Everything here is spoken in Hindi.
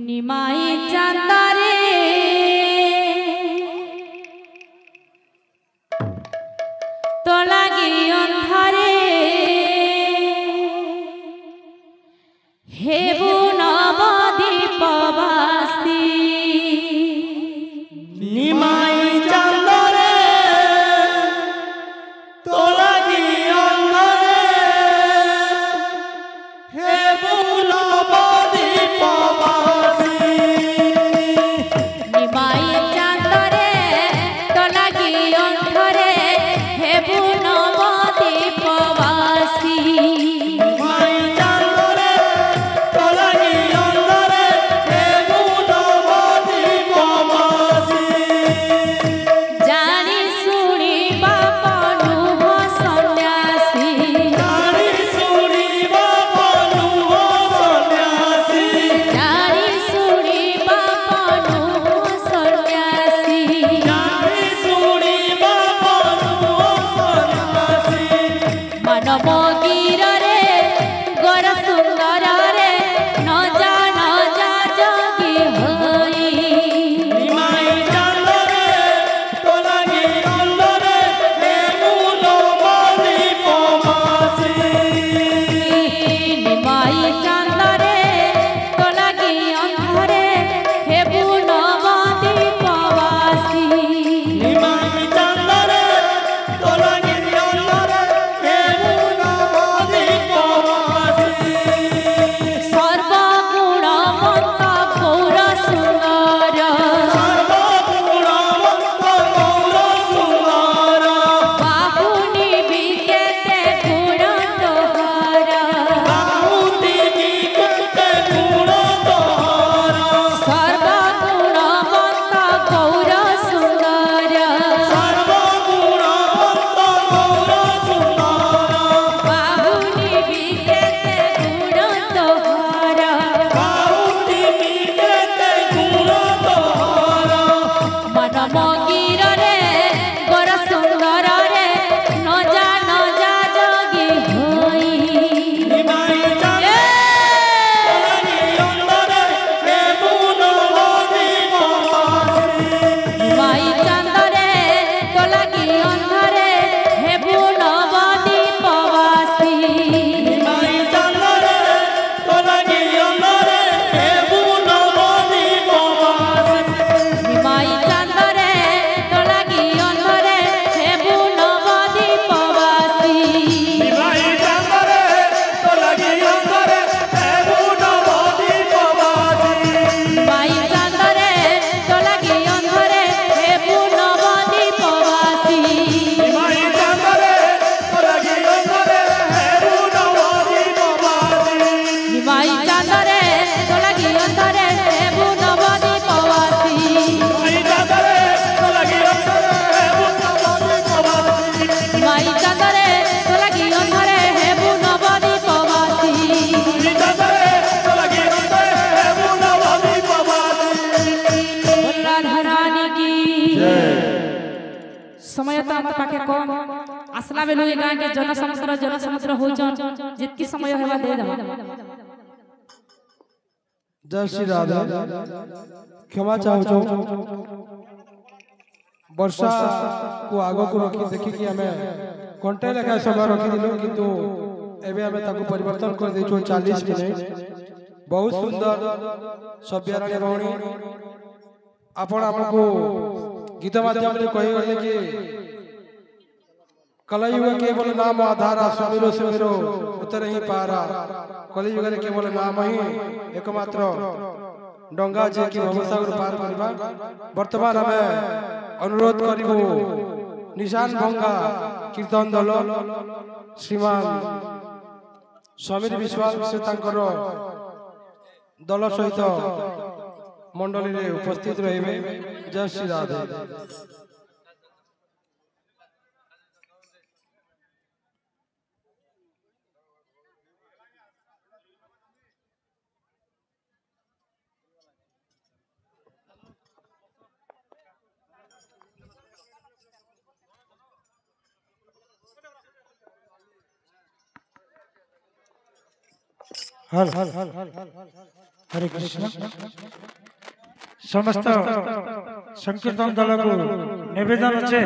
निमाई चांदारे तो लगी अंधारे हेबु नवदीपवासी निमाई चांदारे तो लगी अंधारे हेबु नवदीपवासी निमाई चांदारे तो लगी अंधारे हेबु नवदीपवासी निमाई चांदारे तो लगी अंधारे हेबु नवदीपवासी जानी सुनी बापनु हो सन्यासी जानी सुनी बापनु हो सन्यासी जानी सुनी बापनु हो सन्यासी जानी सुनी बापनु हो सन्यासी मानव गिरे गोर सुंदर रे न जा जोगी होई निमाई चांदारे तो लगी अंधारे हेबु नवदीपवासी निमाई चांदरे तो लगी अंधारे हेबु नवदीपवासी निमाई चांदारे तो लगी अंधारे हेबु नवदीपवासी सर्वगुणवंत गौर सुंदर सर्वगुणवंत गौर सुंदर बाहुनी बिकेते गुण तोहर बाहुती बिकते गुण तोहर सर्वगुणवंत गौर सुंदर सर्वगुणवंत गौर सुंदर बाहुनी बिकेते गुण तोहर बाहुती बिकते गुण तोहर मन मगिर रे गोर सुंदर रे न जा जोगी होई निमाई चांदारे अंधारे हेबु नवदीपवासी माई चांदरे तो लगी अंधारे हेबु नवदीपवासी निमाई चांदारे तो लगी अंधारे हेबु नवदीपवासी माई चांदरे तो लगी अंधारे हेबु नवदीपवासी निमाई चांदारे तो लगी अंधारे हेबु नवदीपवासी माई चांदरे तो लगी अंधारे हेबु नवदीपवासी निमाई चांदारे तो लगी अंधारे हेबु नवदीपवासी माई चांदरे तो लगी अंधारे हेबु नवदीपवासी निमाई चांदारे तो लगी अंधारे हेबु नवदीपवासी माई चांदरे तो लगी अंधारे हेबु नवदीपवासी निमाई चांदारे तो लगी अंधारे हेबु नवदीपवासी राधा रानी की समय तो आम पाखे कम आसला बेलू ए गाँ के जनसमुद्र हो जितकी समय हेबा दे दबा जय श्री राधा क्षमा चाहूँ वर्षा को आग को रखी देखी कि हमें घंटे लेखा समय रखी दिलु किंतु एबे हमें ताको परिवर्तन कर देछो 40 मिनिट बहुत सुंदर सभ्यराणी भौणी आपण हमको गीत माध्यम रे कहि गले कि कलयुग केवल नाम आधारा समीरो समीरो उतर ही पारा कलयुग रे केवल नाम ही एकमात्र डंगा जे कि भवसागर पार करबा वर्तमान हमें अनुरोध करिबो निशान भंगा कीर्तन दल श्रीमान समीर विश्वास से तांकर दल सहित मंडली रे उपस्थित रहिबे जय श्री राधे हरे कृष्ण समस्त संकीर्तन दल को निवेदन अच्छे